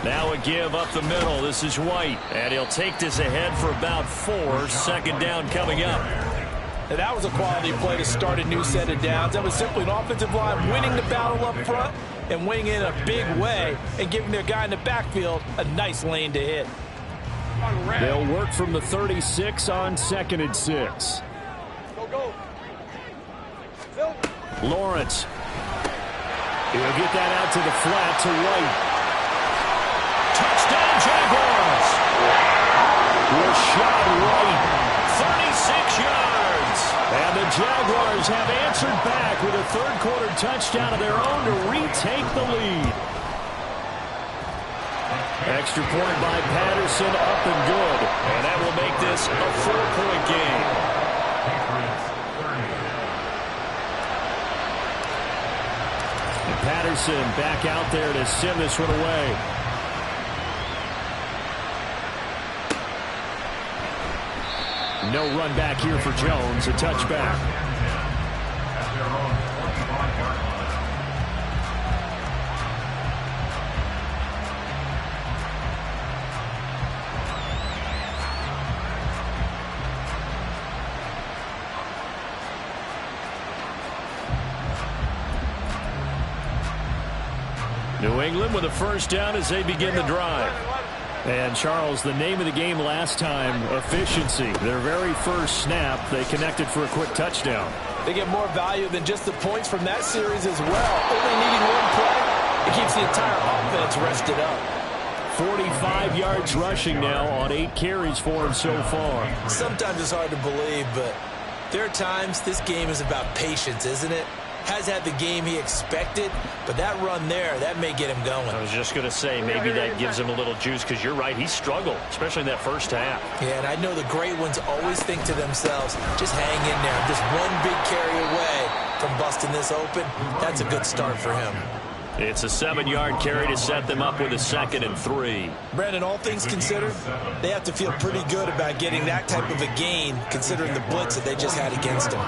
Now a give up the middle. This is White. And he'll take this ahead for about 4. Second down coming up. And that was a quality play to start a new set of downs. That was simply an offensive line winning the battle up front and winning in a big way and giving their guy in the backfield a nice lane to hit. They'll work from the 36 on 2nd and 6. Go. Lawrence. He'll get that out to the flat to White. Touchdown, Jaguars. Rashad White, 36 yards. And the Jaguars have answered back with a third-quarter touchdown of their own to retake the lead. Extra point by Patterson, up and good. And that will make this a 4-point game. And Patterson back out there to send this one away. No run back here for Jones, a touchback. New England with a first down as they begin the drive. And, Charles, the name of the game last time, efficiency. Their very first snap, they connected for a quick touchdown. They get more value than just the points from that series as well. Only needing one play, it keeps the entire offense rested up. 45 yards rushing now on 8 carries for him so far. Sometimes it's hard to believe, but there are times this game is about patience, isn't it? Has had the game he expected, but that run there, that may get him going. I was just going to say, maybe that gives him a little juice, because you're right, he struggled, especially in that first half. Yeah, and I know the great ones always think to themselves, just hang in there. I'm just one big carry away from busting this open. That's a good start for him. It's a 7-yard carry to set them up with a 2nd and 3. Brandon, all things considered, they have to feel pretty good about getting that type of a gain, considering the blitz that they just had against them.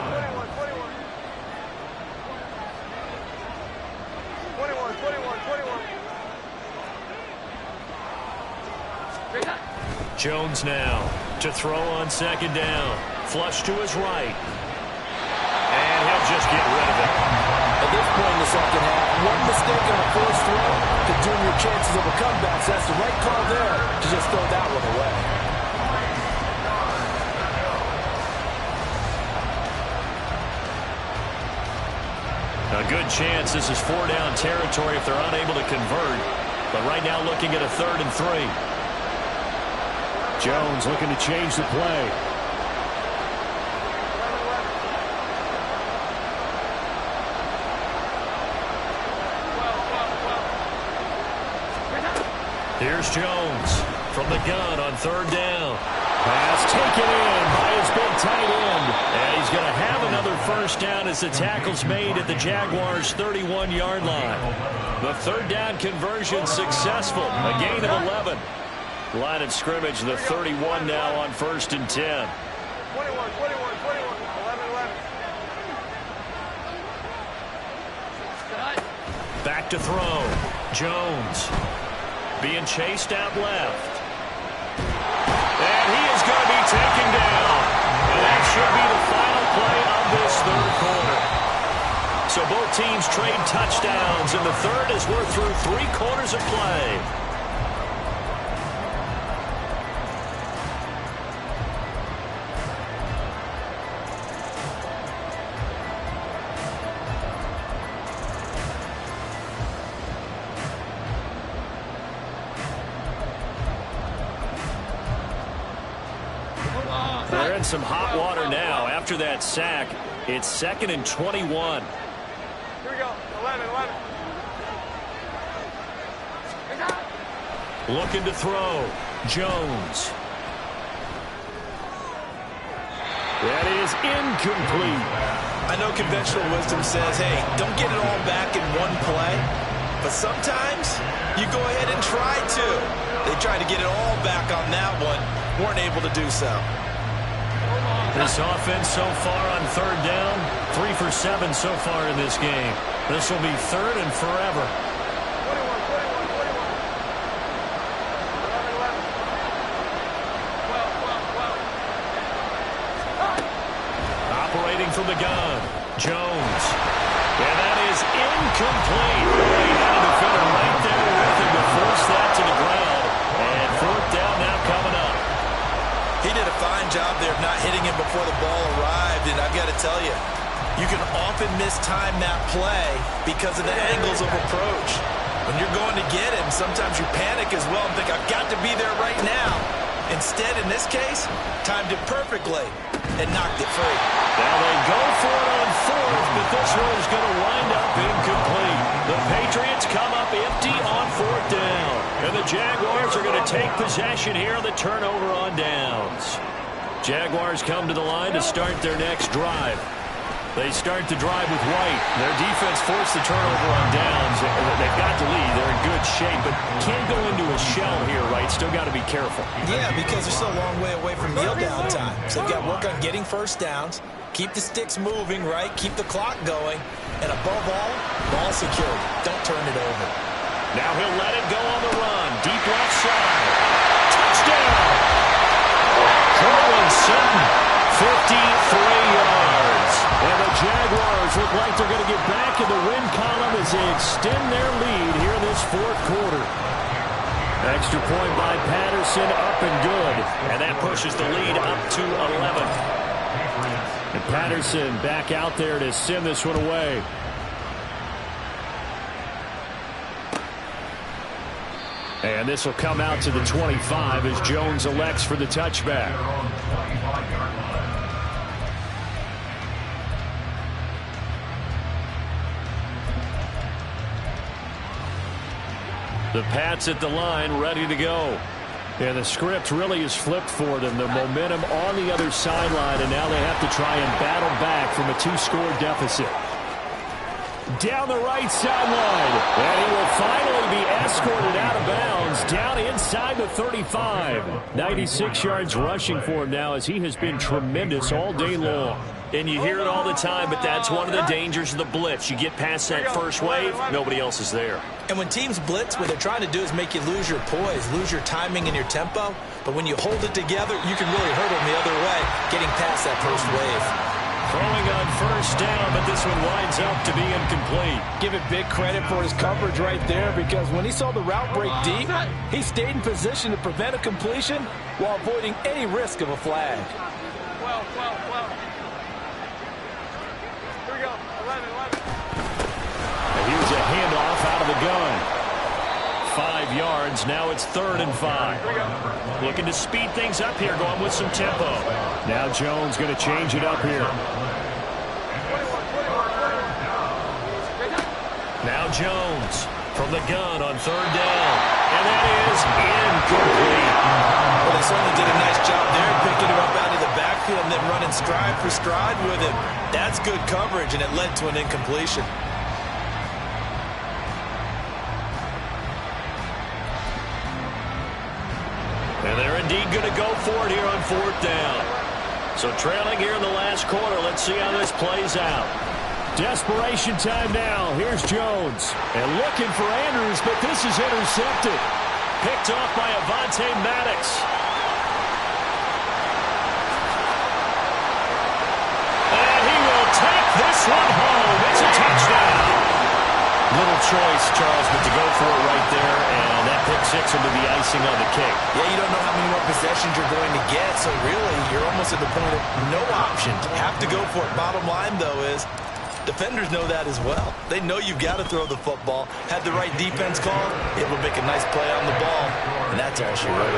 Jones now to throw on 2nd down. Flush to his right. And he'll just get rid of it. At this point in the second half, one mistake on a forced throw could doom your chances of a comeback. So that's the right call there to just throw that one away. A good chance this is 4-down territory if they're unable to convert. But right now looking at a 3rd and 3. Jones looking to change the play. Here's Jones from the gun on 3rd down. Pass taken in by his big tight end. And he's going to have another first down as the tackle's made at the Jaguars' 31-yard line. The 3rd down conversion successful. A gain of 11. Line of scrimmage, the 31 now on 1st and 10. 21, 11, 11. Back to throw. Jones being chased out left. And he is going to be taken down. And that should be the final play of this 3rd quarter. So both teams trade touchdowns, and the 3rd as we're through 3 quarters of play. They're in some hot water now. After that sack, it's 2nd and 21. Here we go. 11, 11. Looking to throw. Jones. That is incomplete. I know conventional wisdom says, hey, don't get it all back in one play. But sometimes you go ahead and try to. They tried to get it all back on that one. Weren't able to do so. This offense so far on 3rd down, 3 for 7 so far in this game. This will be 3rd and forever. 21, 21, 21. 12, 12, 12. From the gun, Jones. And that is incomplete. He had a defender right there with him to force that to the ground. And 4th down now coming up. He did a fine job there of not hitting him before the ball arrived. And I've got to tell you, you can often mistime that play because of the angles of approach. When you're going to get him, sometimes you panic as well and think, I've got to be there right now. Instead, in this case, timed it perfectly and knocked it free. Now they go for it on 4th, but this one is going to wind up incomplete. The Patriots come up empty on 4th down. And the Jaguars are going to take possession here on the turnover on downs. Jaguars come to the line to start their next drive. They start the drive with White. Their defense forced the turnover on downs. They've got the lead. They're in good shape, but can't go into a shell here, right? Still got to be careful. Yeah, because they're still a long way away from kneel down time. So they've got to work on getting first downs, keep the sticks moving, right? Keep the clock going. And above all, ball security. Don't turn it over. Now he'll let it go on the run. Deep left side. Touchdown! Cortland Sutton, 53 yards. And the Jaguars look like they're going to get back in the win column as they extend their lead here in this 4th quarter. Extra point by Patterson, up and good. And that pushes the lead up to 11. And Patterson back out there to send this one away. And this will come out to the 25 as Jones elects for the touchback. The Pats at the line, ready to go. And the script really is flipped for them. The momentum on the other sideline, and now they have to try and battle back from a 2-score deficit. Down the right sideline. And he will finally be escorted out of bounds down inside the 35. 96 yards rushing for him now as he has been tremendous all day long. And you hear it all the time, but that's one of the dangers of the blitz. You get past that first wave, nobody else is there. And when teams blitz, what they're trying to do is make you lose your poise, lose your timing and your tempo. But when you hold it together, you can really hurt them the other way, getting past that first wave. Throwing on 1st down, but this one winds up to be incomplete. Give it big credit for his coverage right there, because when he saw the route break deep, he stayed in position to prevent a completion while avoiding any risk of a flag. 12, 12, 12. Here we go. 11, 11. And here's a handoff out of the gun. 5 yards. Now it's 3rd and 5. Looking to speed things up here, going with some tempo. Now Jones going to change it up here. 21, 21, 21. Now Jones from the gun on 3rd down. And that is incomplete. Well, they certainly did a nice job there, picking him up out of the backfield and then running stride for stride with him. That's good coverage, and it led to an incompletion. And they're indeed going to go for it here on 4th down. So trailing here in the last quarter. Let's see how this plays out. Desperation time now. Here's Jones. And looking for Andrews, but this is intercepted. Picked off by Avonte Maddox. And he will take this one home. It's a touchdown. Little choice, Charles, but to go for it right there, and that pick 6 will be the icing on the cake. Yeah, you don't know how many more possessions you're going to get, so really you're almost at the point of no option. Have to go for it. Bottom line, though, is defenders know that as well. They know you've got to throw the football. Had the right defense called, able to make a nice play on the ball, and that's all she wrote.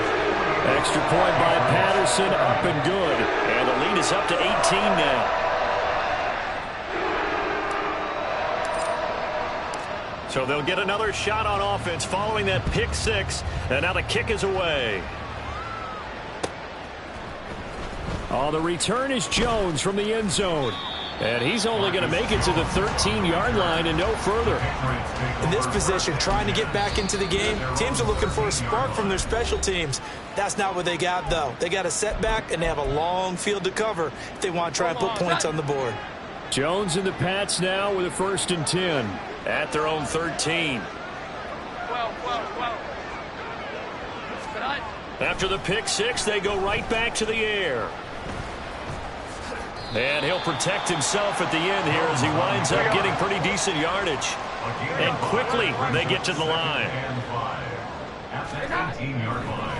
Extra point by Patterson, up and good. And the lead is up to 18 now. So they'll get another shot on offense following that pick six. And now the kick is away. Oh, the return is Jones from the end zone. And he's only going to make it to the 13-yard line and no further. In this position, trying to get back into the game, teams are looking for a spark from their special teams. That's not what they got, though. They got a setback, and they have a long field to cover if they want to try and put points on the board. Jones and the Pats now with a 1st and 10 at their own 13. After the pick six, they go right back to the air. And he'll protect himself at the end here as he winds up getting pretty decent yardage. And quickly, they get to the line.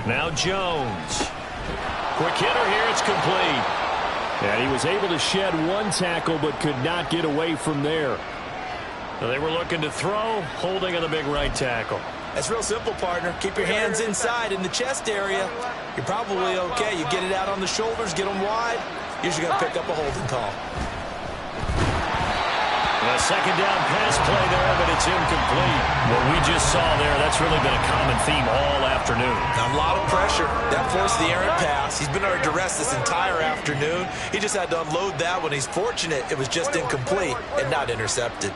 Now Jones. Quick hitter here, it's complete. And he was able to shed one tackle but could not get away from there. So they were looking to throw, holding on the big right tackle. That's real simple, partner. Keep your hands inside in the chest area. You're probably okay. You get it out on the shoulders, get them wide. Usually going to pick up a holding call. A second down pass play there, but it's incomplete. What we just saw there, that's really been a common theme all afternoon. A lot of pressure. That forced the errant pass. He's been under duress this entire afternoon. He just had to unload that one. He's fortunate it was just incomplete and not intercepted.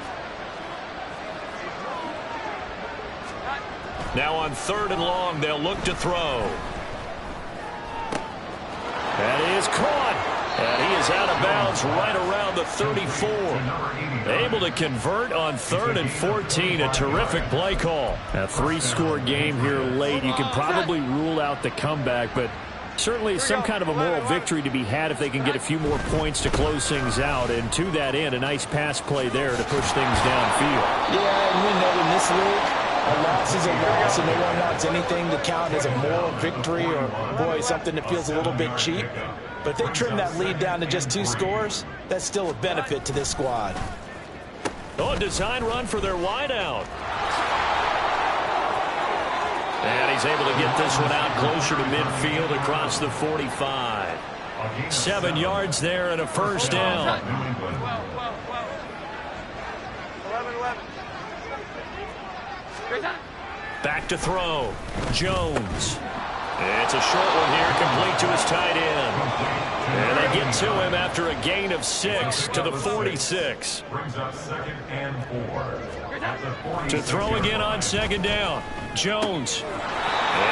Now on 3rd and long, they'll look to throw. That is caught. And he is out of bounds right around the 34. Able to convert on 3rd and 14. A terrific play call. A 3-score game here late. You can probably rule out the comeback, but certainly some kind of a moral victory to be had if they can get a few more points to close things out. And to that end, a nice pass play there to push things downfield. Yeah, and we know in this league, a loss is a loss, and no one wants anything to count as a moral victory or, boy, something that feels a little bit cheap. But if they trim that lead down to just 2 scores, that's still a benefit to this squad. Oh, a design run for their wideout. And he's able to get this one out closer to midfield across the 45. 7 yards there and a 1st down. 11-11. Back to throw. Jones. It's a short one here, complete to his tight end. And they get to him after a gain of 6 to the 46. Brings up 2nd and 4. To throw again on 2nd down. Jones.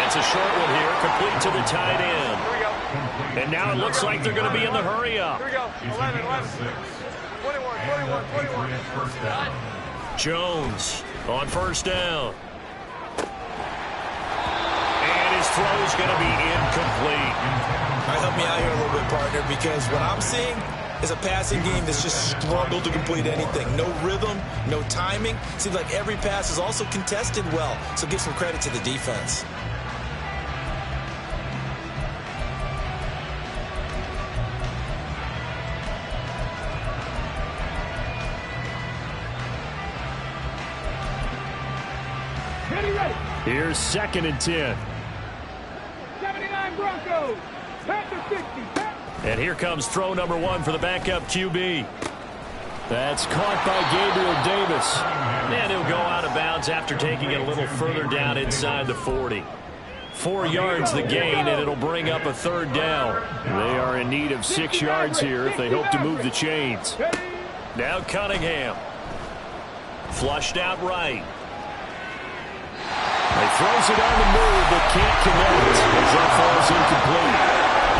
It's a short one here, complete to the tight end. Here we go. And now it looks like they're going to be in the hurry-up. Here we go. 11-11. 21. Jones on 1st down. His throw is going to be incomplete. All right, help me out here a little bit, partner, because what I'm seeing is a passing game that's just struggled to complete anything. No rhythm, no timing. Seems like every pass is also contested well, so give some credit to the defense. Here's 2nd and 10. 79 Broncos. Back to 60. And here comes throw number 1 for the backup QB. That's caught by Gabriel Davis. And he'll go out of bounds after taking it a little further down inside the 40. 4 yards the gain, and it'll bring up a 3rd down. They are in need of 6 yards here if they hope to move the chains. Now Cunningham. Flushed out right. He throws it on the move, but can't connect as that falls incomplete.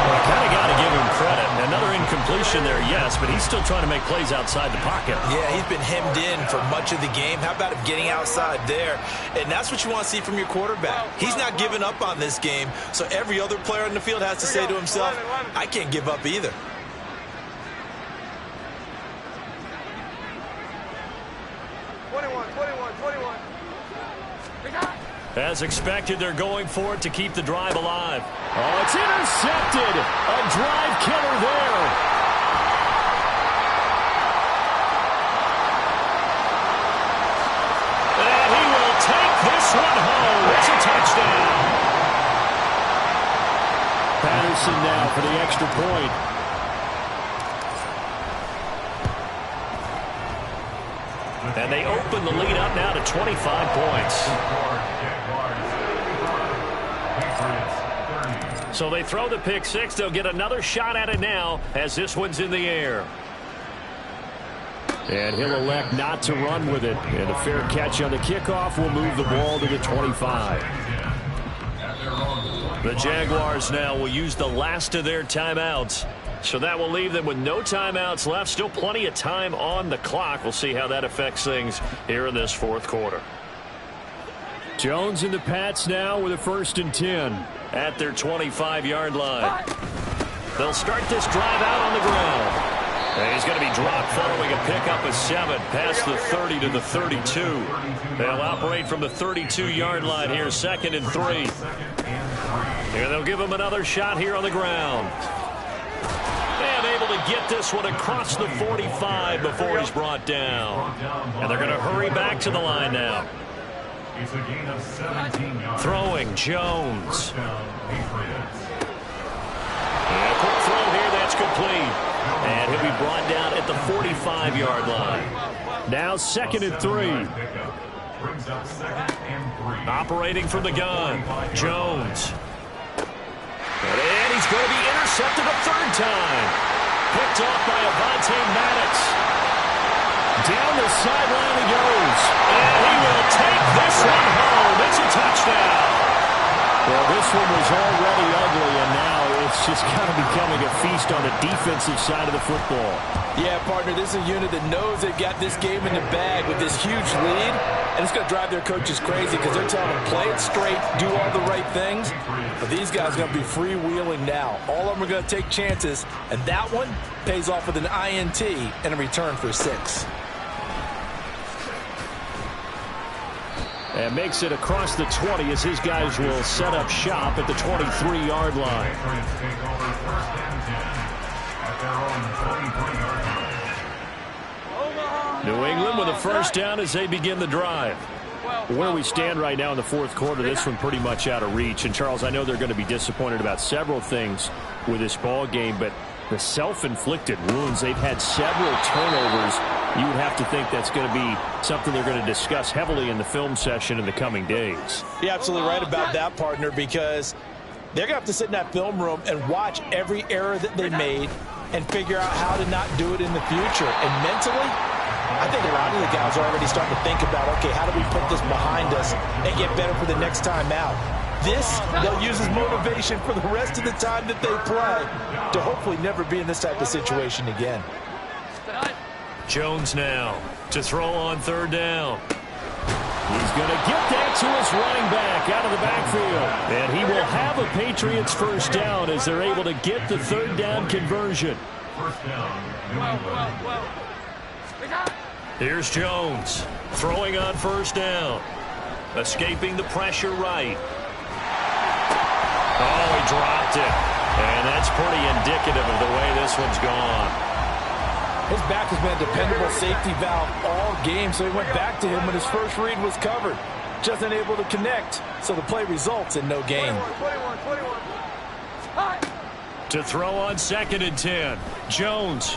Well, kind of got to give him credit. Another incompletion there, yes, but he's still trying to make plays outside the pocket. Yeah, he's been hemmed in for much of the game. How about him getting outside there? And that's what you want to see from your quarterback. He's not giving up on this game, so every other player on the field has to say to himself, I can't give up either. As expected, they're going for it to keep the drive alive. Oh, it's intercepted. A drive killer there. And he will take this one home. It's a touchdown. Anderson now for the extra point. And they open the lead up now to 25 points. So they throw the pick six. They'll get another shot at it now as this one's in the air. And he'll elect not to run with it. And a fair catch on the kickoff will move the ball to the 25. The Jaguars now will use the last of their timeouts. So that will leave them with no timeouts left. Still plenty of time on the clock. We'll see how that affects things here in this fourth quarter. Jones and the Pats now with a 1st and 10 at their 25-yard line. They'll start this drive out on the ground. And he's going to be dropped following a pickup of 7 past the 30 to the 32. They'll operate from the 32-yard line here, 2nd and 3. And they'll give him another shot here on the ground. And able to get this one across the 45 before he's brought down. And they're going to hurry back to the line now. It's a gain of 17 yards. Throwing Jones. And a quick throw here, that's complete. And he'll be brought down at the 45-yard line. Now 2nd and 3. Brings up 2nd and 3. Operating from the gun, Jones. And he's going to be intercepted a 3rd time. Picked off by Avonte Maddox. Down the sideline he goes. And he will take this one home. It's a touchdown. Well, this one was already ugly, and now it's just kind of becoming a feast on the defensive side of the football. Yeah, partner, this is a unit that knows they've got this game in the bag with this huge lead, and it's going to drive their coaches crazy because they're telling them play it straight, do all the right things. But these guys are going to be freewheeling now. All of them are going to take chances, and that one pays off with an INT and a return for 6. And makes it across the 20 as his guys will set up shop at the 23-yard line. New England with a 1st down as they begin the drive. Where we stand right now in the fourth quarter, this one pretty much out of reach. And, Charles, I know they're going to be disappointed about several things with this ball game, but the self-inflicted wounds, they've had several turnovers. You would have to think that's going to be something they're going to discuss heavily in the film session in the coming days. You're absolutely right about that, partner, because they're going to have to sit in that film room and watch every error that they made and figure out how to not do it in the future. And mentally, I think a lot of the guys are already starting to think about, okay, how do we put this behind us and get better for the next time out? This, they'll use as motivation for the rest of the time that they play to hopefully never be in this type of situation again. Jones now to throw on 3rd down. He's going to get that to his running back out of the backfield. And he will have a Patriots 1st down as they're able to get the 3rd down conversion. 1st down. Here's Jones throwing on 1st down. Escaping the pressure right. Oh, he dropped it. And that's pretty indicative of the way this one's gone. His back has been a dependable safety valve all game, so he went back to him when his first read was covered. Just unable to connect, so the play results in no gain. 21. To throw on 2nd and 10. Jones.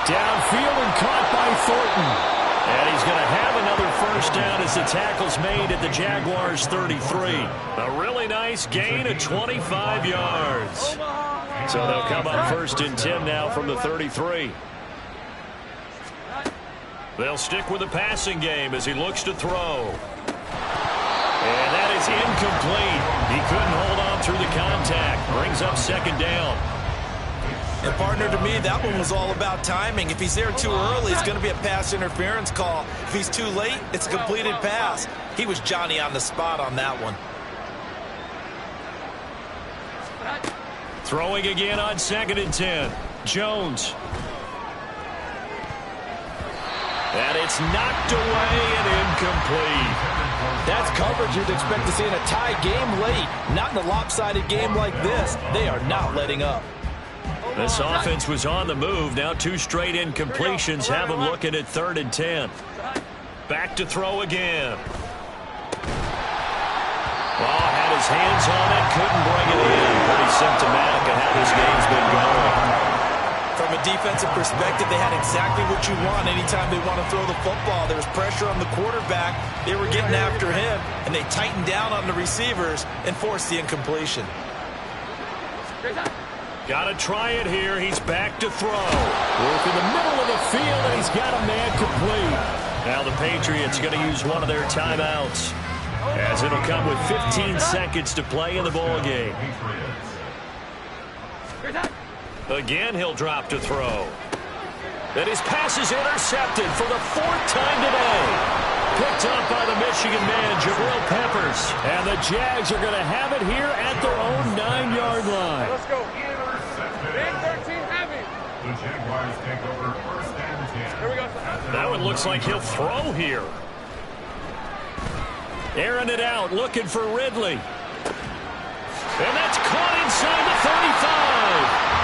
Downfield and caught by Thornton. And he's going to have another 1st down as the tackle's made at the Jaguars 33. A really nice gain of 25 yards. So they'll come up 1st and 10 now from the 33. They'll stick with the passing game as he looks to throw. And that is incomplete. He couldn't hold on through the contact. Brings up 2nd down. And, partner, to me, that one was all about timing. If he's there too early, it's going to be a pass interference call. If he's too late, it's a completed pass. He was Johnny on the spot on that one. Throwing again on 2nd and 10. Jones. And it's knocked away and incomplete. That's coverage you'd expect to see in a tie game late. Not in a lopsided game like this. They are not letting up. This offense was on the move. Now 2 straight incompletions have them looking at 3rd and 10. Back to throw again. Oh, had his hands on it, couldn't bring it in. Pretty symptomatic of how this game's been going. From a defensive perspective, they had exactly what you want anytime they want to throw the football. There was pressure on the quarterback. They were getting after him, and they tightened down on the receivers and forced the incompletion. Got to try it here. He's back to throw. Work in the middle of the field, and he's got a man complete. Now the Patriots going to use one of their timeouts, as it'll come with 15 seconds to play in the ball game. Again, he'll drop to throw. And his pass is intercepted for the 4th time today. Picked up by the Michigan man, Jabril Peppers. And the Jags are going to have it here at their own 9-yard line. Let's go. Big 13 heavy. The Jaguars take over 1st and 10. Here we go. That one looks like he'll throw here. Airing it out, looking for Ridley. And that's caught inside the 35.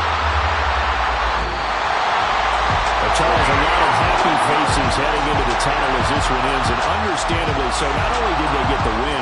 Charles, a lot of happy faces heading into the tunnel as this one ends, and understandably so. Not only did they get the win,